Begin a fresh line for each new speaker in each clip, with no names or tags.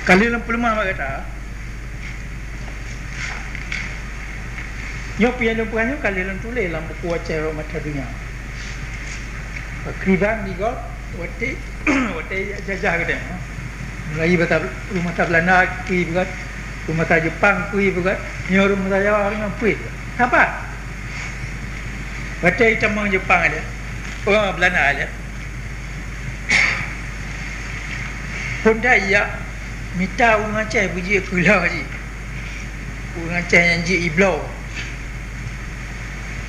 Kalilan pelemah kata nyok pian lumpuannya kalilan tulis dalam buku acara mata dunia. Kriban di gol wati wati jajah ke dia. Mulai betul rumah tak Belanda kui begat, rumah tak Jepang kui begat, nyo rumah tak Jawa dengan kui. Apa? Wati camang Jepang ada. Orang Belanda ada. Pun dah ya minta orang Aceh puji kulah haji. Orang Aceh yang ji iblau.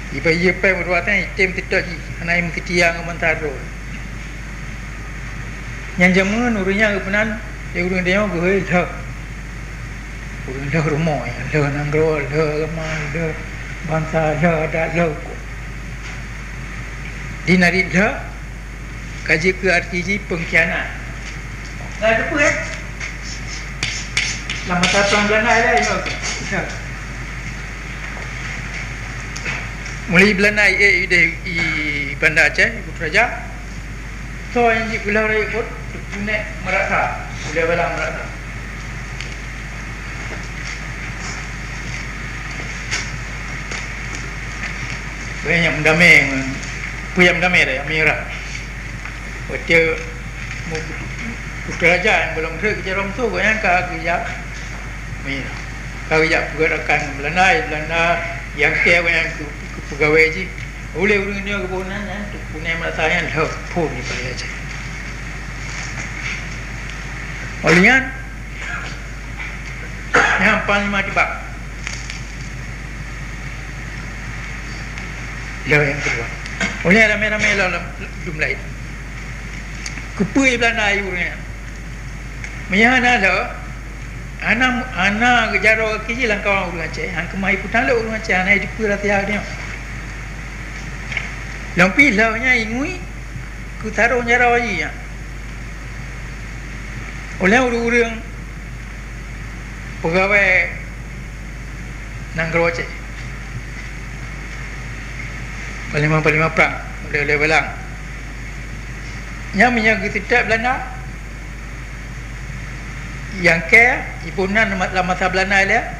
Iba ia pai meruatan item tidak ji. Anai mengketiang mentaro. Yang jaman urusnya kepenan dia urus dia mau gue dah. Urus dah rumah ya, dah nanggro, dah ramah, dah bangsa, dah adat, dah hukum. Di nari dah kaji ke RTG pengkhianat. Dah ada apa Lama tak Belanda ada ini. Mulai Belanda di Bandar Aceh, Ibu Raja. So yang di Pulau Raya pun punya merata, Pulau Balang merata. Banyak mendamai, punya mendamai dah, merah. Dia Putra Raja yang belum kerja rom tu, banyak kerja merah. Kerja pergerakan Belanda yang kaya yang pegawai je. Oleh orang ini kebunan punya merata yang dah pun di Pulau Aceh. Olehnya yang paling mati bak. Dia yang kedua. Oleh ramai-ramai dalam jumlah itu. Kupui Belanda ayurnya. Menyana dah anak jaro kiji langkau orang Aceh. Hang kemai putan le orang Aceh anak itu pura tiap dia. Lampi lawnya ingui ku taruh nyara lagi ya. Oleh orang-orang pegawai Nanggro Aceh. Paling perang boleh belang. Yang menyangkut tidak Belanda yang ke ibunan dalam mata Belanda dia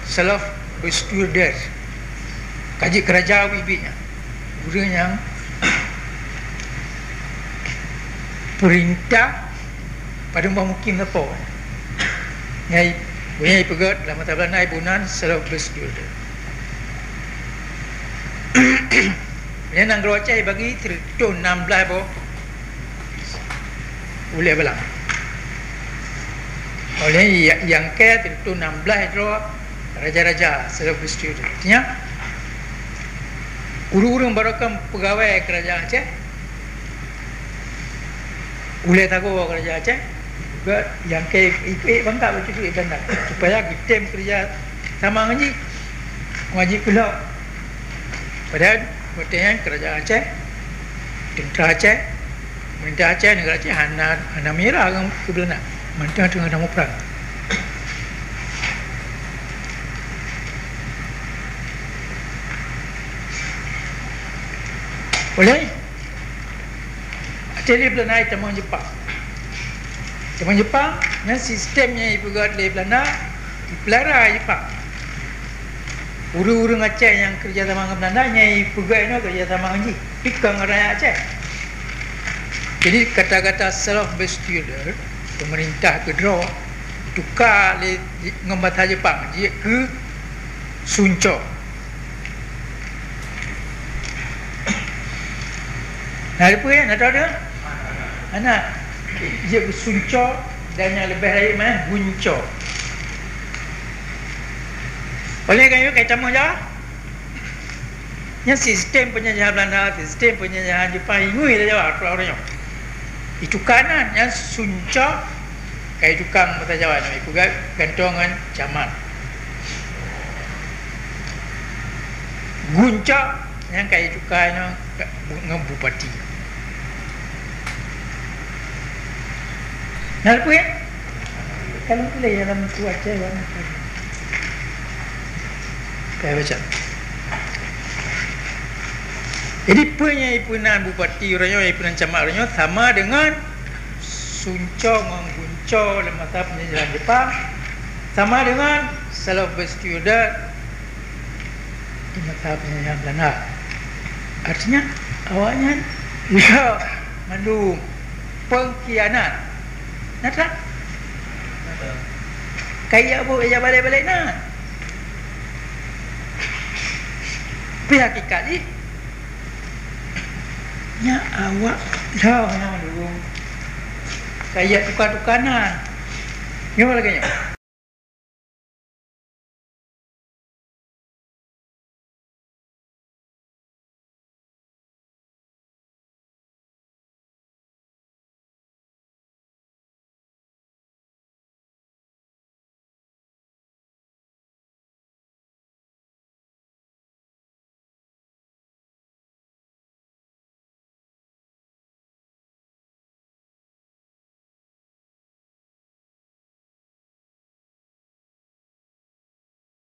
self bestuders kaji kerajaan bibinya orang yang perintah pada mungkin apa nyai punya pegat dalam mata Belanda ibunan self bestuders. Yang Nanggro Aceh bagi tertun 16 apa boleh belang. Oleh yang ke tertun 16 itu raja-raja self bestuders. Artinya urung-urung barakam pegawai kerajaan Aceh boleh tahu kerajaan Aceh juga yang ke bangka begitu Belanda supaya kita kerja sama ngaji pula. Padahal bertanya kerajaan Aceh, tentera Aceh, pemerintah Aceh, negara Aceh, hana merah ke Belanda. Mereka tengah nama perang. Boleh? Aceh di Belanda itu teman Jepang. Teman Jepang, yang sistemnya ibu buat di Belanda, dipelara Jepang. Urung-urung Aceh yang kerja sama dengan Belanda nyai pegawai no kerja sama dengan pikang rakyat Aceh. Jadi kata-kata self bestuders pemerintah kedua tukar le ngembat Jepang dia ke Sunco. Nah apa ya nak tahu dia? Anak dia ke Sunco dan yang lebih baik mana Bunco. Oleh kerana kita mahu jawab yang sistem penjajahan Belanda, sistem penjajahan Jepang ingui dah jawab orang-orangnya. Itu kanan yang Sunca kayak tukang mata Jawa ni juga gantongan camat. Gunca yang kayak tukang dengan bupati. Nah apa ya? Kalau boleh dalam cuaca warna kayak macam. Jadi punya ipunan bupati orangnya, ipunan camat orangnya sama dengan
suncong mengguncor dalam mata penjajahan Jepang sama dengan salah berstiudat di mata penjajahan Belanda. Artinya awaknya ia mengandung pengkhianat. Nata? Kayak apa aja balik-balik nak. Tapi hakikat ni nya awak dah nak dulu kayak tukar-tukaran. Gimana lagi nya?